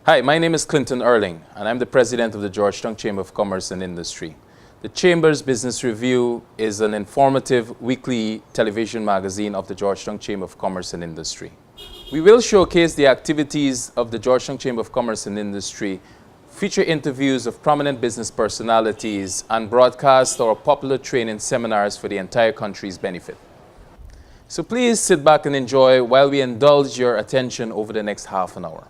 Hi, my name is Clinton Erling, and I'm the president of the Georgetown Chamber of Commerce and Industry. The Chamber's Business Review is an informative weekly television magazine of the Georgetown Chamber of Commerce and Industry. We will showcase the activities of the Georgetown Chamber of Commerce and Industry, feature interviews of prominent business personalities, and broadcast our popular training seminars for the entire country's benefit. So please sit back and enjoy while we indulge your attention over the next half an hour.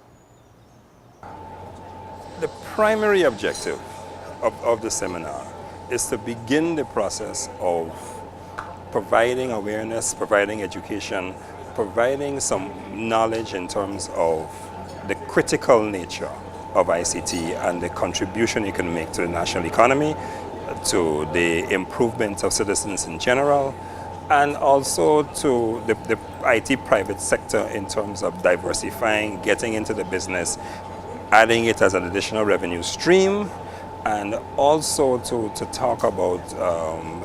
The primary objective of the seminar is to begin the process of providing awareness, providing education, providing some knowledge in terms of the critical nature of ICT and the contribution it can make to the national economy, to the improvement of citizens in general, and also to the IT private sector in terms of diversifying, getting into the business, adding it as an additional revenue stream, and also to talk about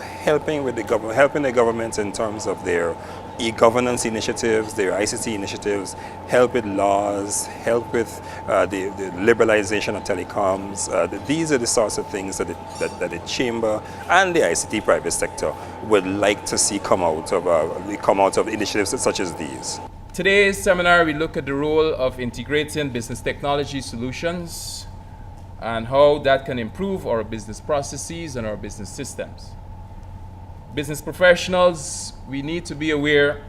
helping the government in terms of their e-governance initiatives, their ICT initiatives, help with laws, help with the liberalization of telecoms. These are the sorts of things that the Chamber and the ICT private sector would like to see come out of initiatives such as these. Today's seminar, we look at the role of integrating business technology solutions and how that can improve our business processes and our business systems. Business professionals, we need to be aware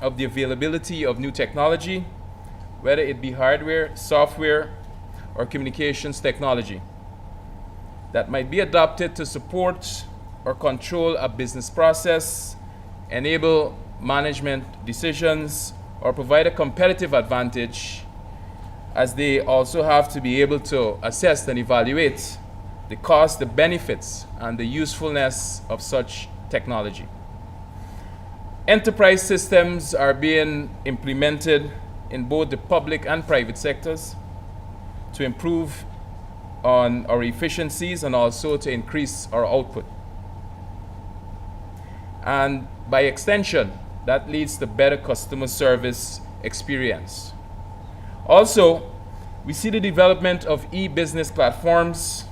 of the availability of new technology, whether it be hardware, software, or communications technology that might be adopted to support or control a business process, enable management decisions, or provide a competitive advantage, as they also have to be able to assess and evaluate the cost, the benefits, and the usefulness of such technology. Enterprise systems are being implemented in both the public and private sectors to improve on our efficiencies and also to increase our output. And by extension, that leads to better customer service experience. Also, we see the development of e-business platforms,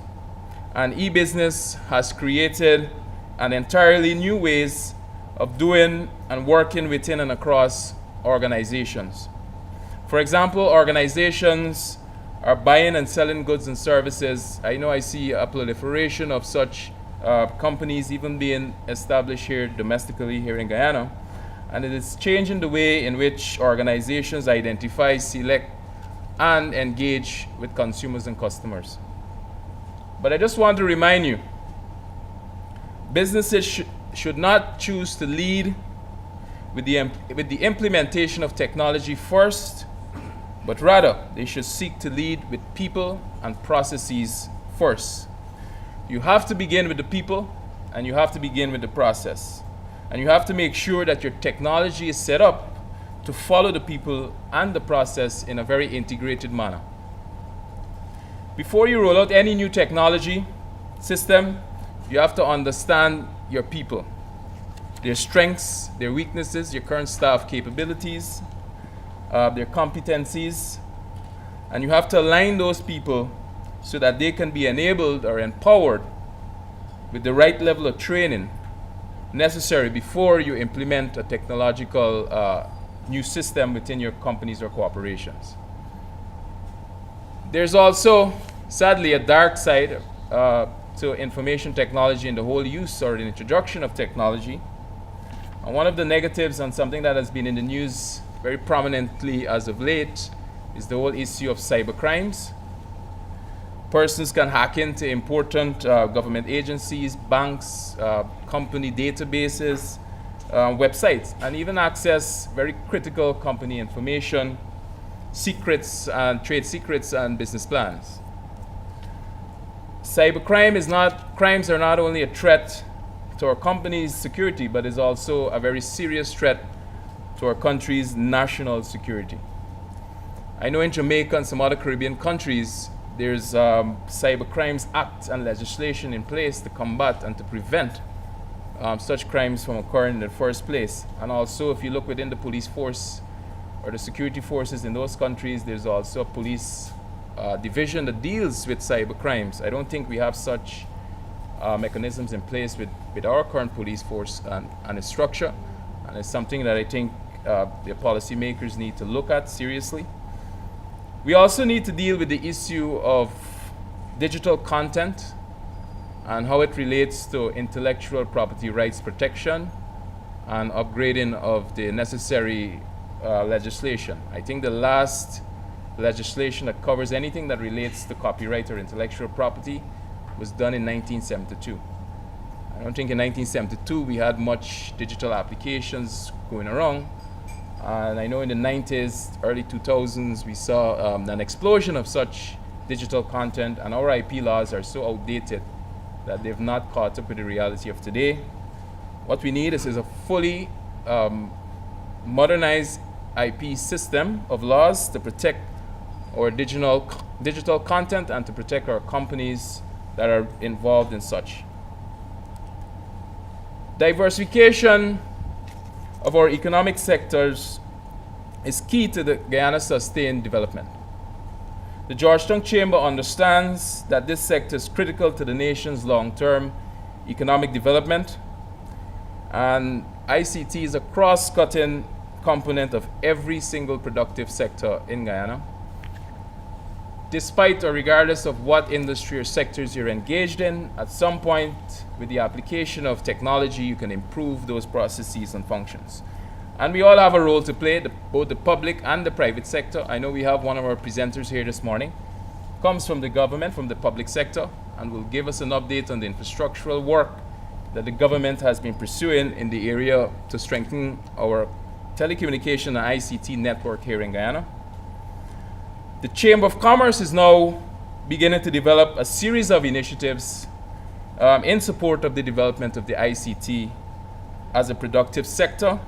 and e-business has created an entirely new ways of doing and working within and across organizations. For example, organizations are buying and selling goods and services. I know I see a proliferation of such companies even being established here domestically here in Guyana. And it is changing the way in which organizations identify, select, and engage with consumers and customers. But I just want to remind you, businesses should not choose to lead with the implementation of technology first, but rather they should seek to lead with people and processes first. You have to begin with the people, and you have to begin with the process. And you have to make sure that your technology is set up to follow the people and the process in a very integrated manner. Before you roll out any new technology system, you have to understand your people, their strengths, their weaknesses, your current staff capabilities, their competencies, and you have to align those people so that they can be enabled or empowered with the right level of training necessary before you implement a technological new system within your companies or corporations. There's also, sadly, a dark side to information technology and the whole use or the introduction of technology. And one of the negatives, and something that has been in the news very prominently as of late, is the whole issue of cybercrimes. Persons can hack into important government agencies, banks, company databases, websites, and even access very critical company information, secrets and trade secrets and business plans. Crimes are not only a threat to our company's security, but is also a very serious threat to our country's national security. I know in Jamaica and some other Caribbean countries, there's Cyber Crimes Act and legislation in place to combat and to prevent such crimes from occurring in the first place. And also, if you look within the police force or the security forces in those countries, there's also a police division that deals with cyber crimes. I don't think we have such mechanisms in place with our current police force and its structure. And it's something that I think the policymakers need to look at seriously. We also need to deal with the issue of digital content and how it relates to intellectual property rights protection and upgrading of the necessary legislation. I think the last legislation that covers anything that relates to copyright or intellectual property was done in 1972. I don't think in 1972 we had much digital applications going around. And I know in the 90s, early 2000s, we saw an explosion of such digital content, and our IP laws are so outdated that they've not caught up with the reality of today. What we need is a fully modernized IP system of laws to protect our digital content and to protect our companies that are involved in such. Diversification of our economic sectors is key to the Guyana's sustained development. The Georgetown Chamber understands that this sector is critical to the nation's long-term economic development, and ICT is a cross-cutting component of every single productive sector in Guyana. Despite or regardless of what industry or sectors you're engaged in, at some point with the application of technology, you can improve those processes and functions. And we all have a role to play, both the public and the private sector. I know we have one of our presenters here this morning, comes from the government, from the public sector, and will give us an update on the infrastructural work that the government has been pursuing in the area to strengthen our telecommunication and ICT network here in Guyana. The Chamber of Commerce is now beginning to develop a series of initiatives in support of the development of the ICT as a productive sector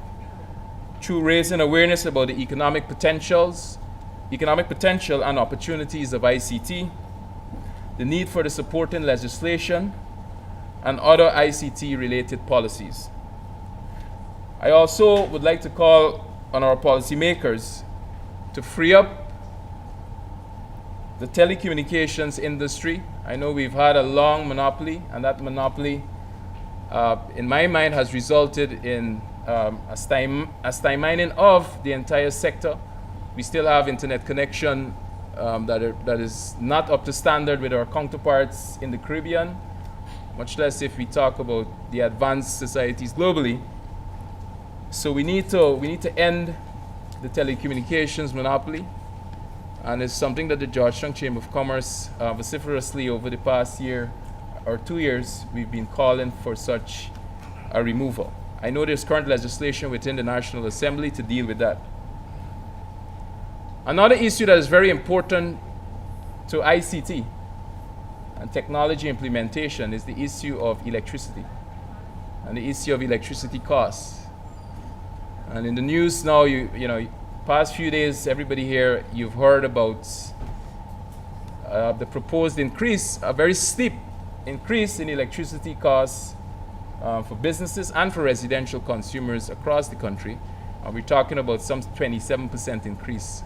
through raising awareness about the economic potential and opportunities of ICT, the need for the supporting legislation, and other ICT-related policies. I also would like to call on our policymakers to free up the telecommunications industry. I know we've had a long monopoly, and that monopoly, in my mind, has resulted in a stymieing of the entire sector. We still have internet connection that is not up to standard with our counterparts in the Caribbean, much less if we talk about the advanced societies globally. So we need to end the telecommunications monopoly, and it's something that the Georgetown Chamber of Commerce vociferously over the past year or 2 years, we've been calling for such a removal. I know there's current legislation within the National Assembly to deal with that. Another issue that is very important to ICT and technology implementation is the issue of electricity and the issue of electricity costs. And in the news now, you know, past few days, everybody here, you've heard about the proposed increase, a very steep increase in electricity costs for businesses and for residential consumers across the country. We're talking about some 27% increase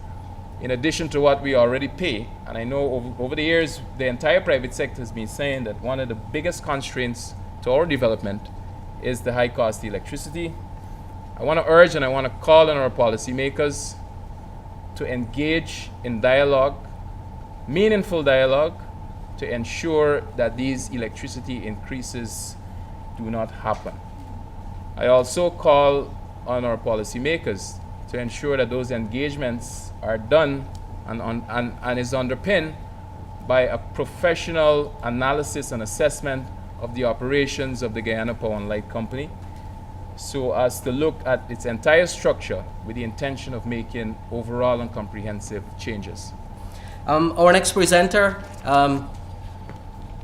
in addition to what we already pay. And I know over the years, the entire private sector has been saying that one of the biggest constraints to our development is the high cost electricity. I want to urge and I want to call on our policymakers to engage in dialogue, meaningful dialogue, to ensure that these electricity increases do not happen. I also call on our policymakers to ensure that those engagements are done and is underpinned by a professional analysis and assessment of the operations of the Guyana Power and Light Company, so as to look at its entire structure with the intention of making overall and comprehensive changes. Our next presenter,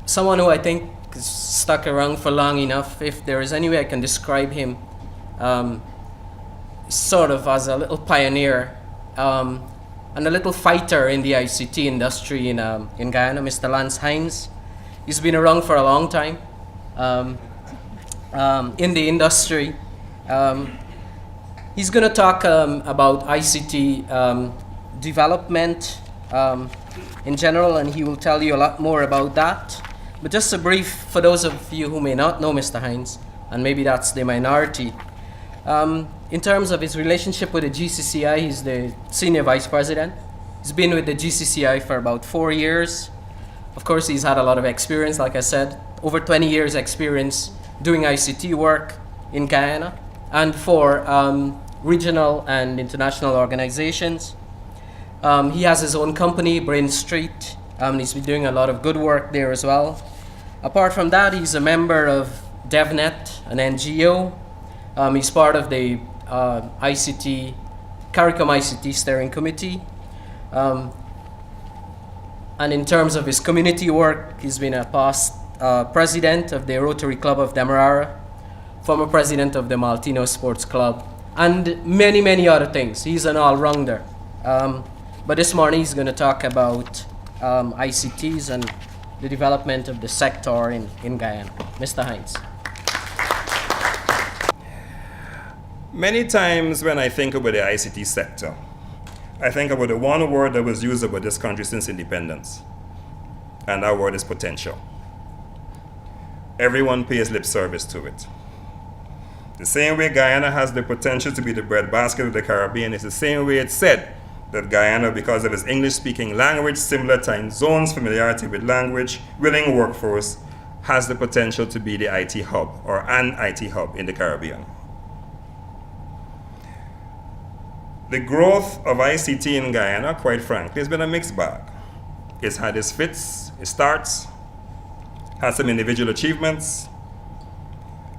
someone who I think is stuck around for long enough, if there is any way I can describe him, sort of as a little pioneer and a little fighter in the ICT industry in Guyana, Mr. Lance Hines. He's been around for a long time in the industry. He's going to talk about ICT development in general, and he will tell you a lot more about that. But just a brief, for those of you who may not know Mr. Hines, and maybe that's the minority. In terms of his relationship with the GCCI, he's the Senior Vice President. He's been with the GCCI for about 4 years. Of course, he's had a lot of experience, like I said, over 20 years experience doing ICT work in Guyana and for regional and international organizations. He has his own company, Brain Street. He's been doing a lot of good work there as well. Apart from that, he's a member of DevNet, an NGO. He's part of the ICT, CARICOM ICT Steering Committee. And in terms of his community work, he's been a past president of the Rotary Club of Demerara, former president of the Maltino Sports Club, and many, many other things. He's an all-rounder. But this morning he's going to talk about ICTs and the development of the sector in Guyana. Mr. Hines. Many times when I think about the ICT sector, I think about the one word that was used about this country since independence, and that word is potential. Everyone pays lip service to it. The same way Guyana has the potential to be the breadbasket of the Caribbean is the same way it's said that Guyana, because of its English-speaking language, similar time zones, familiarity with language, willing workforce, has the potential to be the IT hub or an IT hub in the Caribbean. The growth of ICT in Guyana, quite frankly, has been a mixed bag. It's had its fits, its starts, had some individual achievements,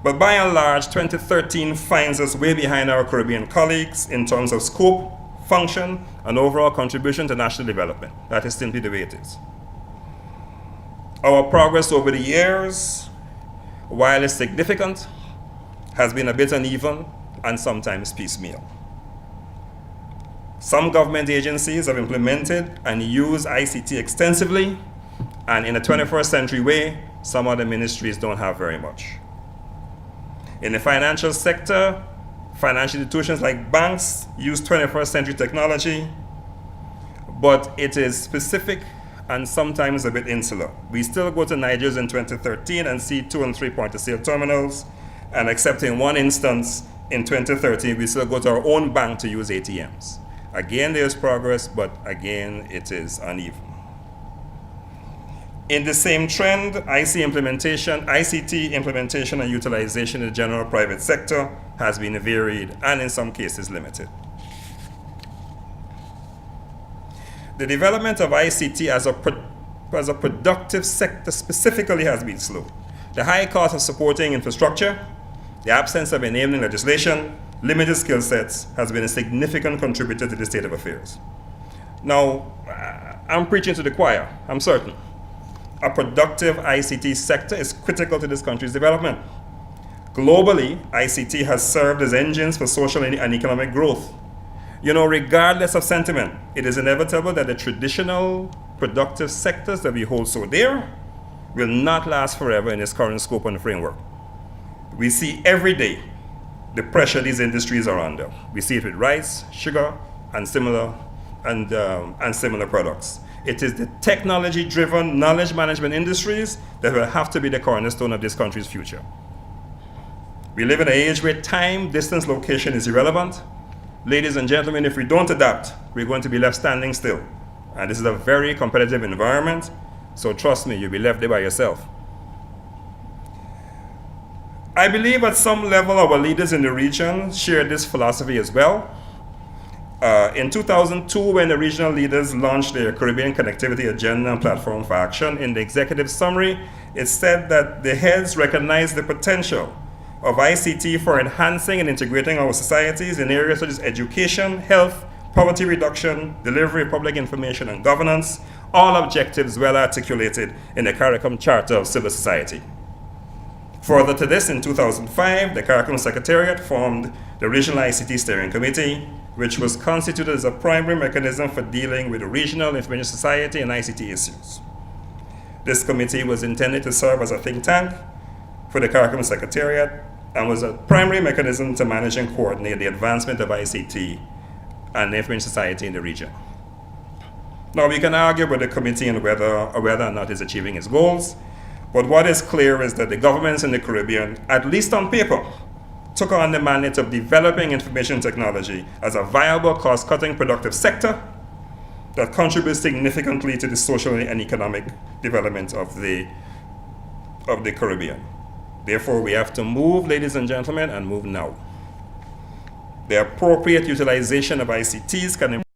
but by and large, 2013 finds us way behind our Caribbean colleagues in terms of scope, function, and overall contribution to national development. That is simply the way it is. Our progress over the years, while it's significant, has been a bit uneven and sometimes piecemeal. Some government agencies have implemented and used ICT extensively, and in a 21st century way, some other ministries don't have very much. In the financial sector, financial institutions like banks use 21st century technology, but it is specific and sometimes a bit insular. We still go to Nigeria's in 2013 and see 2 and 3 point-of-sale terminals, and except in one instance in 2013, we still go to our own bank to use ATMs. Again, there's progress, but again, it is uneven. In the same trend, ICT implementation and utilization in the general private sector has been varied and in some cases limited. The development of ICT as a productive sector specifically has been slow. The high cost of supporting infrastructure, the absence of enabling legislation, limited skill sets has been a significant contributor to the state of affairs. Now, I'm preaching to the choir, I'm certain. A productive ICT sector is critical to this country's development. Globally, ICT has served as engines for social and economic growth. You know, regardless of sentiment, it is inevitable that the traditional productive sectors that we hold so dear will not last forever in its current scope and framework. We see every day the pressure these industries are under. We see it with rice, sugar, and similar products. It is the technology-driven knowledge management industries that will have to be the cornerstone of this country's future. We live in an age where time, distance, location is irrelevant. Ladies and gentlemen, if we don't adapt, we're going to be left standing still. And this is a very competitive environment, so trust me, you'll be left there by yourself. I believe at some level our leaders in the region share this philosophy as well. In 2002, when the regional leaders launched their Caribbean Connectivity Agenda and Platform for Action, in the executive summary, it said that the heads recognized the potential of ICT for enhancing and integrating our societies in areas such as education, health, poverty reduction, delivery of public information and governance, all objectives well articulated in the CARICOM Charter of Civil Society. Further to this, in 2005, the CARICOM Secretariat formed the Regional ICT Steering Committee, which was constituted as a primary mechanism for dealing with the regional information society and ICT issues. This committee was intended to serve as a think tank for the CARICOM Secretariat and was a primary mechanism to manage and coordinate the advancement of ICT and the information society in the region. Now, we can argue with the committee on whether or not it's achieving its goals, but what is clear is that the governments in the Caribbean, at least on paper, took on the mandate of developing information technology as a viable, cost-cutting, productive sector that contributes significantly to the social and economic development of the Caribbean. Therefore, we have to move, ladies and gentlemen, and move now. The appropriate utilization of ICTs can